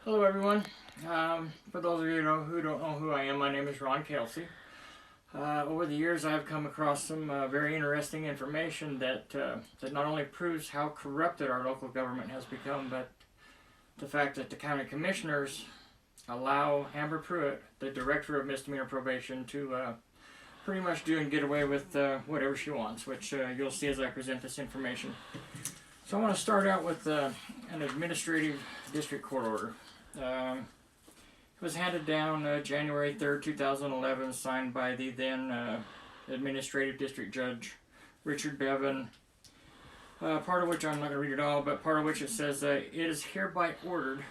Hello everyone. For those of you who don't know who I am, my name is Ron Kelsey. Over the years I've come across some very interesting information that not only proves how corrupted our local government has become, but the fact that the county commissioners allow Amber Pruitt, the director of misdemeanor probation, to pretty much do and get away with whatever she wants, which you'll see as I present this information. So I want to start out with an administrative district court order. It was handed down January 3rd, 2011, signed by the then Administrative District Judge Richard Bevan. Part of which, I'm not going to read it all, but part of which it says, it is hereby ordered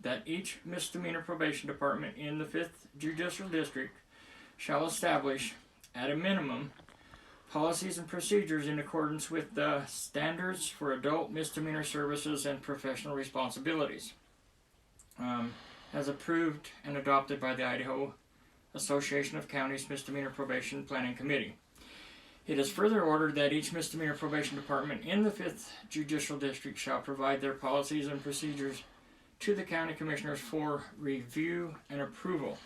that each misdemeanor probation department in the 5th Judicial District shall establish, at a minimum, policies and procedures in accordance with the standards for adult misdemeanor services and professional responsibilities, as approved and adopted by the Idaho Association of Counties Misdemeanor Probation Planning Committee. It is further ordered that each misdemeanor probation department in the 5th Judicial District shall provide their policies and procedures to the county commissioners for review and approval.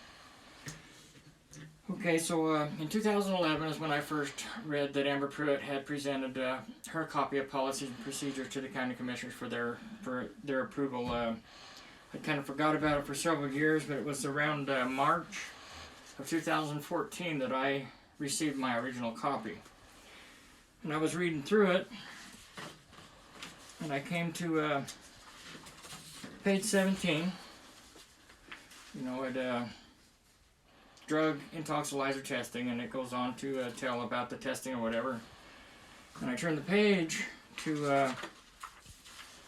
Okay, so in 2011 is when I first read that Amber Pruitt had presented her copy of policies and procedures to the county commissioners for their approval. I kind of forgot about it for several years, but it was around March of 2014 that I received my original copy. And I was reading through it, and I came to page 17. You know, it drug intoxilizer testing, and it goes on to tell about the testing or whatever. And I turn the page to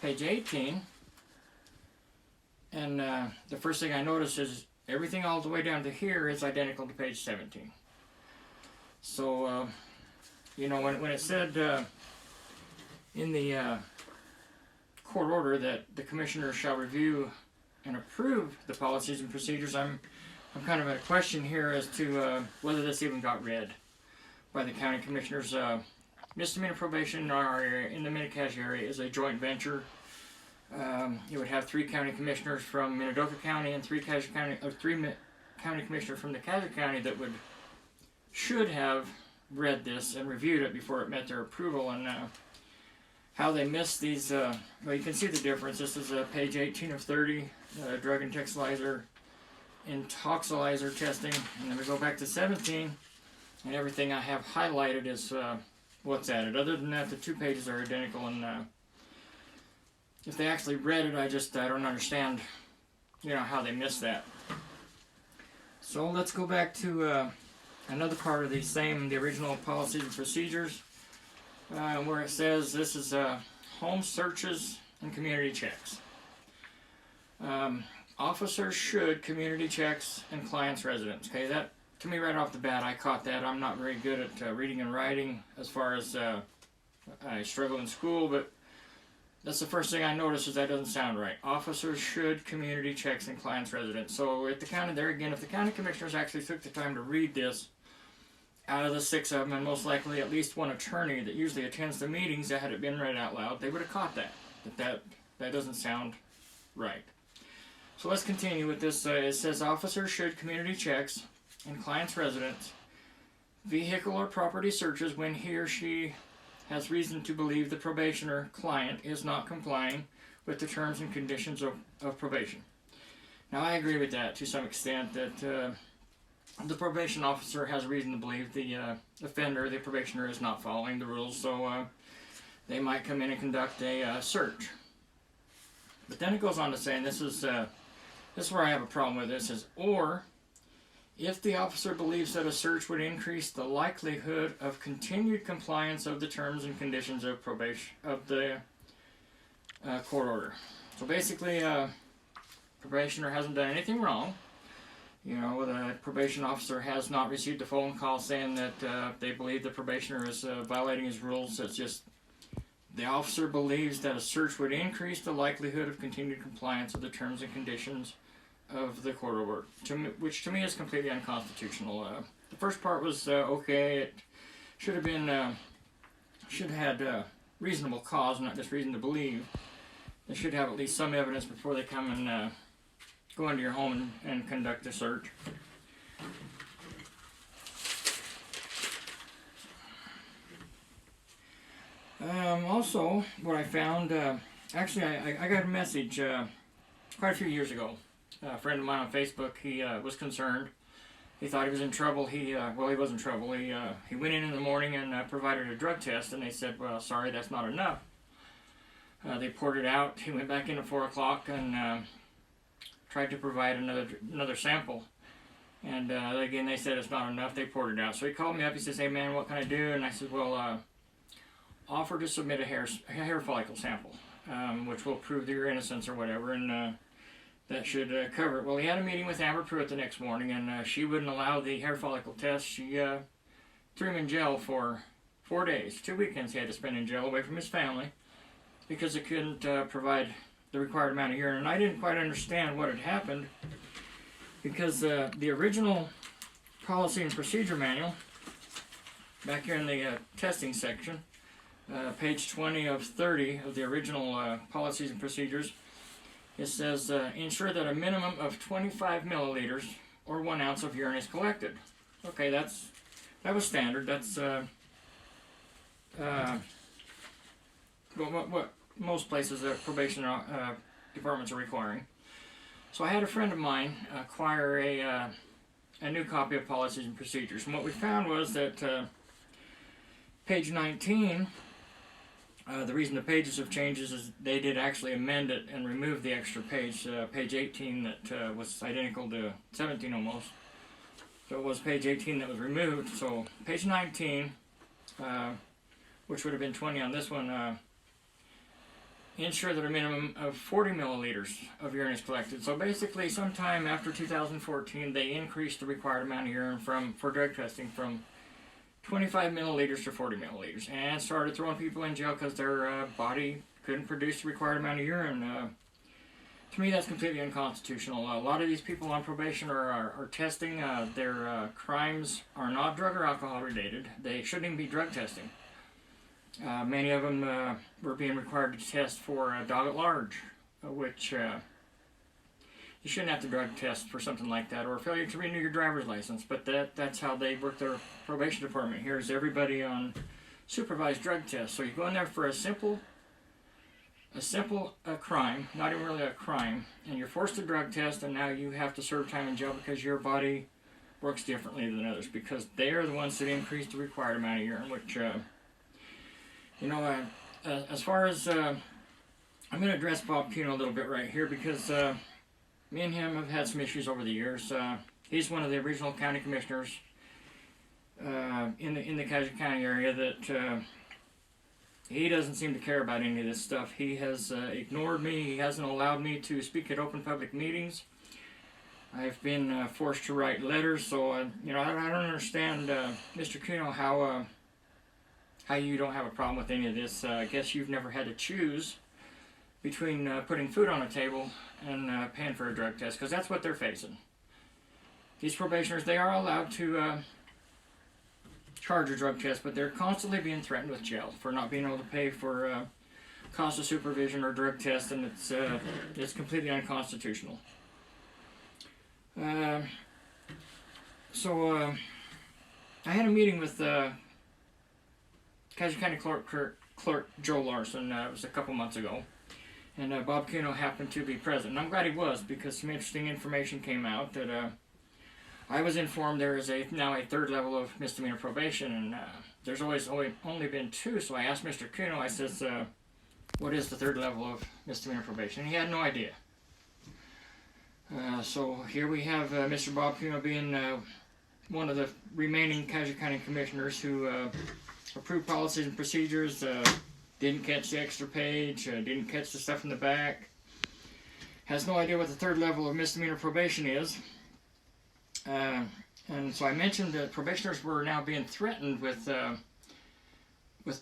page 18. And the first thing I notice is everything all the way down to here is identical to page 17. So, you know, when it said in the court order that the commissioner shall review and approve the policies and procedures, I'm kind of at a question here as to whether this even got read by the county commissioners. Misdemeanor probation in our area, in the Mini-Cache area, is a joint venture. You would have 3 county commissioners from Minidoka County and 3 county commissioners from the Cassia County that should have read this and reviewed it before it met their approval. And how they missed these, well, you can see the difference. This is page 18 of 30, drug intoxilizer testing, and then we go back to 17, and everything I have highlighted is what's added. Other than that, the 2 pages are identical, and if they actually read it, I don't understand, you know, how they missed that. So let's go back to another part of the original policies and procedures, where it says this is home searches and community checks. Officers should community checks and clients' residence. Okay, that, to me right off the bat, I caught that. I'm not very good at reading and writing as far as I struggle in school, but that's the first thing I noticed is that doesn't sound right. Officers should community checks and clients' residence. So at the county, there again, if the county commissioners actually took the time to read this, out of the 6 of them, and most likely at least one attorney that usually attends the meetings that had it been read out loud, they would have caught that doesn't sound right. So let's continue with this. It says officers should community checks and client's residence, vehicle or property searches when he or she has reason to believe the probationer client is not complying with the terms and conditions of probation. Now I agree with that to some extent, that the probation officer has reason to believe the offender, the probationer, is not following the rules, so they might come in and conduct a search. But then it goes on to say, and this is where I have a problem with this, is or if the officer believes that a search would increase the likelihood of continued compliance of the terms and conditions of probation of the court order. So basically, probationer hasn't done anything wrong. You know, the probation officer has not received a phone call saying that they believe the probationer is violating his rules. It's just the officer believes that a search would increase the likelihood of continued compliance of the terms and conditions of the court order, which to me is completely unconstitutional. The first part was okay. It should have been should have had reasonable cause, not just reason to believe. They should have at least some evidence before they come and go into your home and conduct a search. Also, what I found, actually I got a message quite a few years ago. A friend of mine on Facebook, he was concerned. He thought he was in trouble. Well, he was in trouble. He went in the morning and provided a drug test, and they said, well, sorry, that's not enough. They poured it out. He went back in at 4 o'clock and tried to provide another sample. And again, they said it's not enough. They poured it out. So he called me up. He says, hey, man, what can I do? And I said, well, offer to submit a hair follicle sample, which will prove your innocence or whatever, and that should cover it. Well, he had a meeting with Amber Pruitt the next morning, and she wouldn't allow the hair follicle test. She threw him in jail for 4 days. 2 weekends he had to spend in jail away from his family because it couldn't provide the required amount of urine. And I didn't quite understand what had happened because the original policy and procedure manual, back here in the testing section, page 20 of 30 of the original policies and procedures, it says, ensure that a minimum of 25 milliliters or 1 ounce of urine is collected. Okay, that was standard. That's what most places, probation departments are requiring. So I had a friend of mine acquire a new copy of policies and procedures, and what we found was that page 19, the reason the pages have changed is they did actually amend it and remove the extra page, page 18 that was identical to 17 almost. So it was page 18 that was removed. So page 19, which would have been 20 on this one, ensure that a minimum of 40 milliliters of urine is collected. So basically, sometime after 2014, they increased the required amount of urine for drug testing from 25 milliliters to 40 milliliters, and started throwing people in jail because their body couldn't produce the required amount of urine. To me, that's completely unconstitutional. A lot of these people on probation are testing. Their crimes are not drug or alcohol related. They shouldn't even be drug testing. Many of them were being required to test for a dog at large, which you shouldn't have to drug test for something like that, or failure to renew your driver's license. But that's how they work their probation department. Here's everybody on supervised drug tests. So you go in there for a simple crime, not even really a crime, and you're forced to drug test, and now you have to serve time in jail because your body works differently than others, because they are the ones that increase the required amount of urine, which, as far as, I'm going to address Bob Kuno a little bit right here, because me and him have had some issues over the years. He's one of the original county commissioners in the Cassia County area that he doesn't seem to care about any of this stuff. He has ignored me. He hasn't allowed me to speak at open public meetings. I've been forced to write letters, so I don't understand, Mr. Kuno, how you don't have a problem with any of this. I guess you've never had to choose between putting food on a table and paying for a drug test, because that's what they're facing. These probationers, they are allowed to charge a drug test, but they're constantly being threatened with jail for not being able to pay for cost of supervision or drug test, and it's completely unconstitutional. So I had a meeting with Cassia County Clerk Joe Larson. It was a couple months ago. And Bob Kuno happened to be present. And I'm glad he was, because some interesting information came out that I was informed there is now a third level of misdemeanor probation, and there's only been 2. So I asked Mr. Kuno, I says, what is the third level of misdemeanor probation? And he had no idea. So here we have Mr. Bob Kuno being one of the remaining Cassia County commissioners who approved policies and procedures, didn't catch the extra page, didn't catch the stuff in the back, has no idea what the third level of misdemeanor probation is. And so I mentioned that probationers were now being threatened with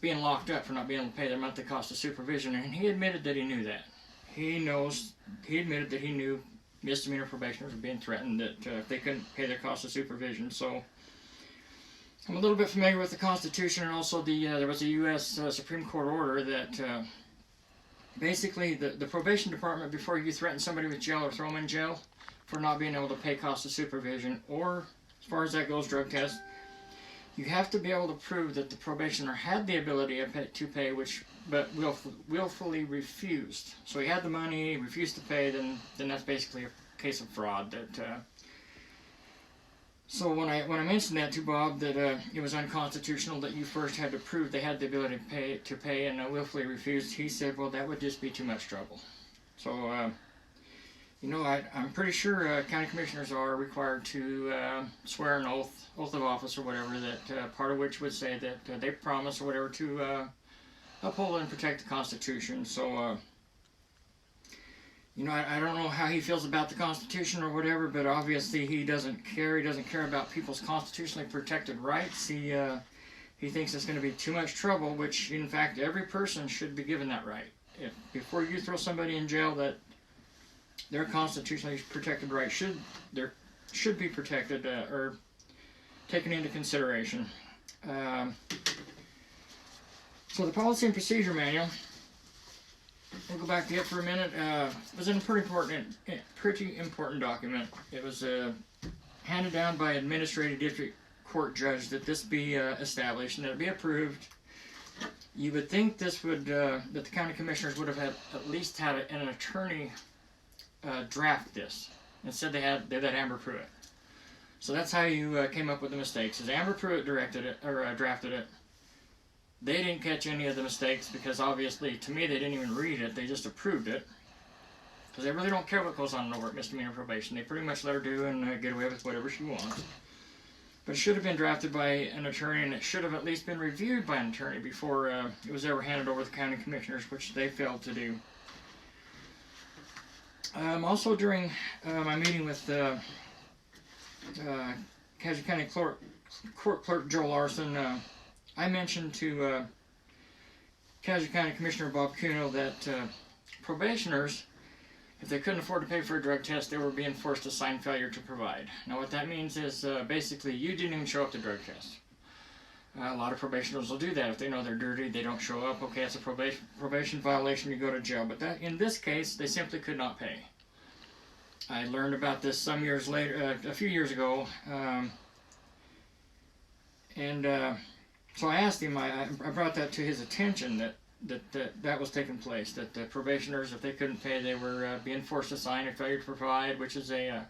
being locked up for not being able to pay their monthly cost of supervision, and he admitted that he knew that. He admitted that he knew misdemeanor probationers were being threatened that if they couldn't pay their cost of supervision. So I'm a little bit familiar with the Constitution, and also there was a U.S. Supreme Court order that basically the probation department, before you threaten somebody with jail or throw them in jail for not being able to pay costs of supervision, or as far as that goes, drug test, you have to be able to prove that the probationer had the ability to pay, but willfully refused. So he had the money, refused to pay, then that's basically a case of fraud. So when I mentioned that to Bob, that it was unconstitutional, that you first had to prove they had the ability to pay and willfully refused, he said, well, that would just be too much trouble. So, I'm pretty sure county commissioners are required to swear an oath of office or whatever, that part of which would say that they promise or whatever to uphold and protect the Constitution. So, I don't know how he feels about the Constitution or whatever, but obviously he doesn't care. He doesn't care about people's constitutionally protected rights. He thinks it's going to be too much trouble, which, in fact, every person should be given that right. Before you throw somebody in jail, that their constitutionally protected rights should be protected or taken into consideration. So the Policy and Procedure Manual, we'll go back to it for a minute. It was a pretty important document. It was handed down by Administrative District Court judge that this be established and that it be approved. You would think this would that the county commissioners would have at least had an attorney draft this. Instead, they had Amber Pruitt. So that's how you came up with the mistakes. As Amber Pruitt drafted it. They didn't catch any of the mistakes because obviously, to me, they didn't even read it. They just approved it. Because they really don't care what goes on over at misdemeanor probation. They pretty much let her do and get away with whatever she wants. But it should have been drafted by an attorney, and it should have at least been reviewed by an attorney before it was ever handed over to the county commissioners, which they failed to do. Also, during my meeting with Cassia County Court Clerk Joe Larson, I mentioned to Cassia County Commissioner Bob Kuno that probationers, if they couldn't afford to pay for a drug test, they were being forced to sign failure to provide. Now what that means is basically you didn't even show up to drug test. A lot of probationers will do that. If they know they're dirty, they don't show up. Okay, it's a probation violation, you go to jail. But in this case, they simply could not pay. I learned about this some years later, a few years ago, so I asked him, I brought that to his attention, that was taking place, that the probationers, if they couldn't pay, they were being forced to sign a failure to provide, which is a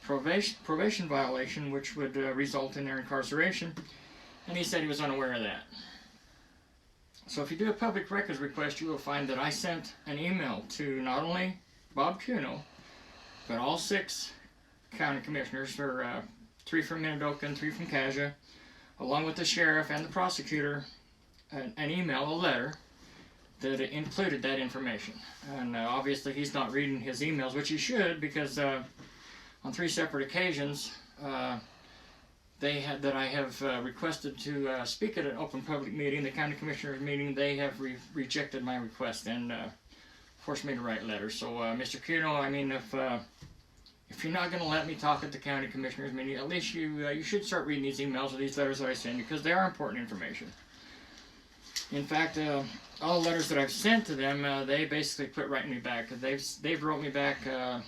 probation violation, which would result in their incarceration, and he said he was unaware of that. So if you do a public records request, you will find that I sent an email to not only Bob Kuno, but all 6 county commissioners, or 3 from Minidoka and 3 from Cassia, along with the sheriff and the prosecutor, an email, a letter, that included that information. And obviously he's not reading his emails, which he should, because on 3 separate occasions I have requested to speak at an open public meeting, the county commissioners meeting, they have rejected my request and forced me to write letters. So Mr. Kuno, I mean, if you're not going to let me talk at the county commissioners meeting, at least you should start reading these emails or these letters that I send you, because they are important information. In fact, all the letters that I've sent to them, they basically quit writing me back. They've wrote me back, I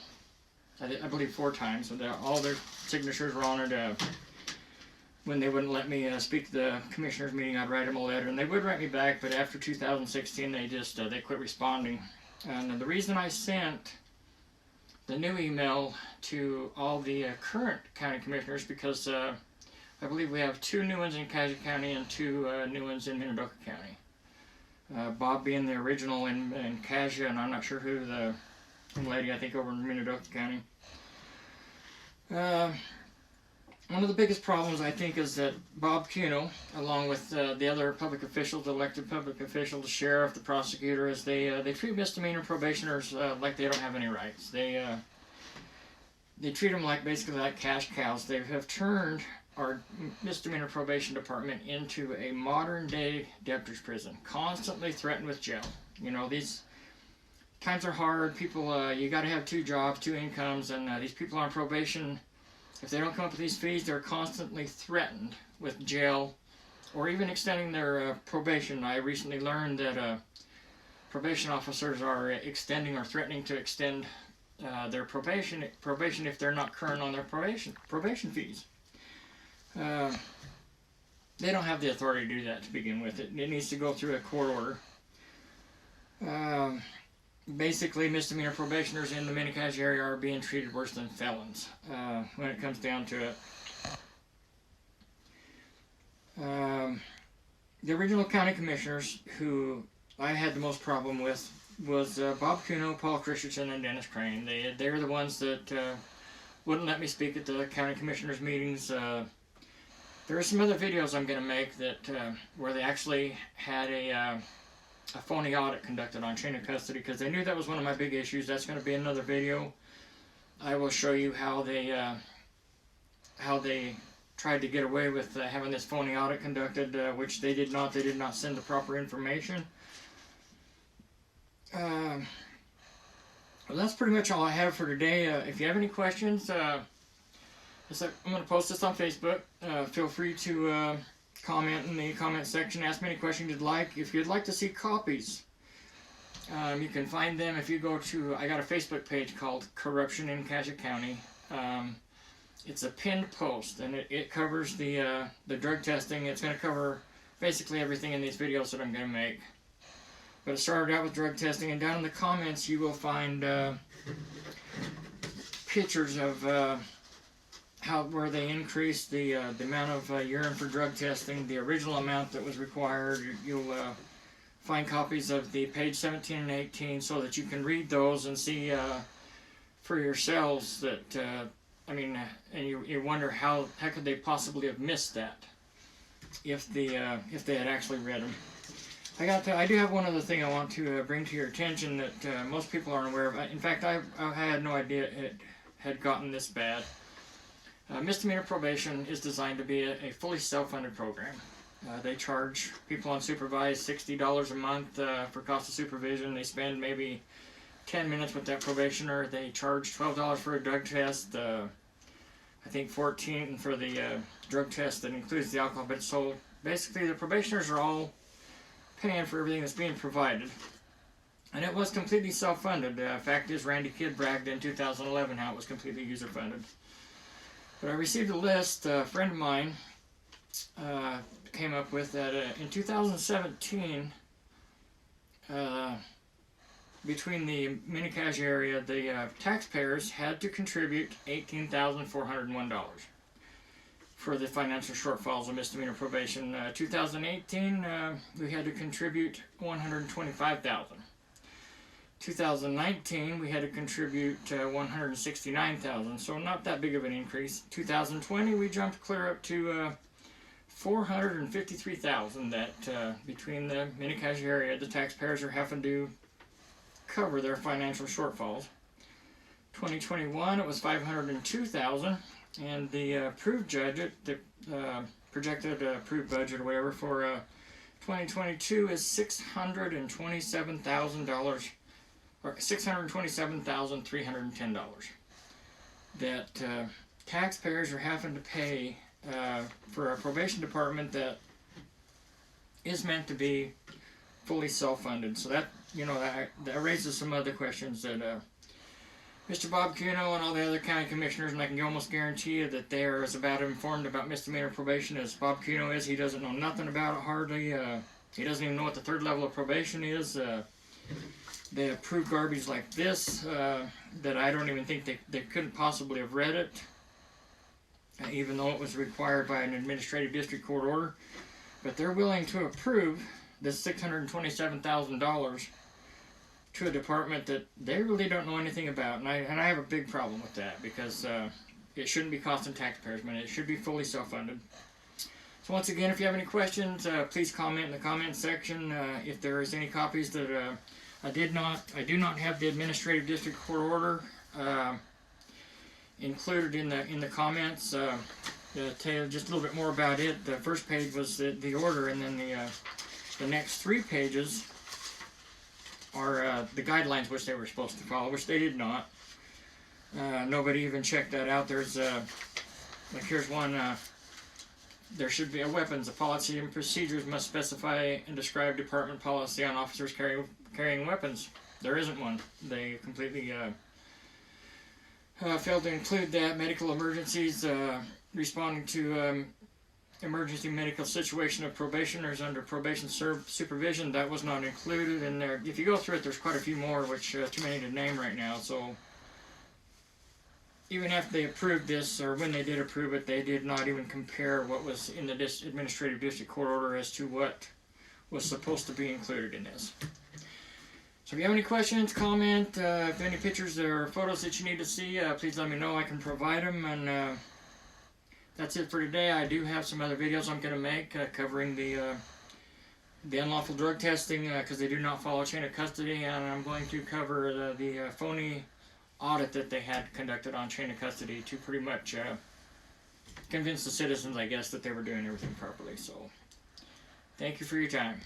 believe 4 times. So all their signatures were on it. When they wouldn't let me speak to the commissioners meeting, I'd write them a letter, and they would write me back. But after 2016, they quit responding. And the reason I sent the new email to all the current county commissioners, because I believe we have 2 new ones in Cassia County and 2 new ones in Minidoka County. Bob being the original in Cassia, and I'm not sure who the lady, I think, over in Minidoka County. One of the biggest problems, I think, is that Bob Kuno, along with the other public officials, the elected public officials, the sheriff, the prosecutor, is they treat misdemeanor probationers like they don't have any rights. They treat them basically like cash cows. They have turned our misdemeanor probation department into a modern-day debtor's prison, constantly threatened with jail. These times are hard. People, you got to have 2 jobs, 2 incomes, and these people on probation, if they don't come up with these fees, they're constantly threatened with jail or even extending their probation. I recently learned that probation officers are extending or threatening to extend their probation if they're not current on their probation fees. They don't have the authority to do that to begin with. It needs to go through a court order. Basically, misdemeanor probationers in the Mini Cache area are being treated worse than felons when it comes down to it. The original county commissioners who I had the most problem with was Bob Kuno, Paul Christensen, and Dennis Crane. They're the ones that wouldn't let me speak at the county commissioners meetings. There are some other videos I'm going to make that where they actually had a phony audit conducted on chain of custody, because they knew that was one of my big issues. That's going to be another video. I will show you how they tried to get away with having this phony audit conducted, which they did not. They did not send the proper information. Well, that's pretty much all I have for today. If you have any questions, I'm going to post this on Facebook. Feel free to comment in the comment section. Ask me any questions you'd like. If you'd like to see copies, you can find them if you go to, I got a Facebook page called Corruption in Cache County. It's a pinned post, and it covers the drug testing. It's going to cover basically everything in these videos that I'm going to make. But it started out with drug testing, and down in the comments you will find pictures of where they increased the amount of urine for drug testing, the original amount that was required. You'll find copies of the page 17 and 18 so that you can read those and see for yourselves that, and you wonder how could they possibly have missed that if they had actually read them. I do have one other thing I want to bring to your attention that most people aren't aware of. In fact, I had no idea it had gotten this bad. Misdemeanor probation is designed to be a fully self-funded program. They charge people unsupervised $60 a month for cost of supervision. They spend maybe 10 minutes with that probationer. They charge $12 for a drug test. I think $14 for the drug test that includes the alcohol. But so basically, the probationers are all paying for everything that's being provided. And it was completely self-funded. Fact is, Randy Kidd bragged in 2011 how it was completely user-funded. But I received a list, a friend of mine came up with that in 2017, between the Mini Cache area, the taxpayers had to contribute $18,401 for the financial shortfalls of misdemeanor probation. 2018, we had to contribute $125,000. 2019, we had to contribute $169,000, so not that big of an increase. 2020, we jumped clear up to $453,000 that between the Mini Cache area, the taxpayers are having to cover their financial shortfalls. 2021, it was $502,000, and the approved budget, the projected approved budget or whatever for 2022 is $627,000. Or $627,310 that taxpayers are having to pay for a probation department that is meant to be fully self-funded. So that that raises some other questions that Mr. Bob Kuno and all the other county commissioners, and I can almost guarantee you that they are as about informed about misdemeanor probation as Bob Kuno is. He doesn't know nothing about it hardly. He doesn't even know what the third level of probation is. They approve garbage like this that I don't even think they couldn't possibly have read it, even though it was required by an administrative district court order. But they're willing to approve this $627,000 to a department that they really don't know anything about. And I have a big problem with that, because it shouldn't be costing taxpayers money. It should be fully self-funded. So once again, if you have any questions, please comment in the comment section. If there is any copies that I do not have the administrative district court order included in the comments. To tell you just a little bit more about it, the first page was the order, and then the next 3 pages are the guidelines which they were supposed to follow, which they did not. Nobody even checked that out. There's like here's one. There should be a weapons. The policy and procedures must specify and describe department policy on officers carrying weapons. There isn't one. They completely failed to include that. Medical emergencies, responding to emergency medical situation of probationers under probation supervision, that was not included in there. If you go through it, there's quite a few more, which too many to name right now. So even after they approved this, or when they did approve it, they did not even compare what was in the administrative district court order as to what was supposed to be included in this. So if you have any questions, comment, if any pictures or photos that you need to see, please let me know. I can provide them. And that's it for today. I do have some other videos I'm going to make covering the unlawful drug testing, because they do not follow chain of custody, and I'm going to cover the phony audit that they had conducted on chain of custody to pretty much convince the citizens, I guess, that they were doing everything properly. So thank you for your time.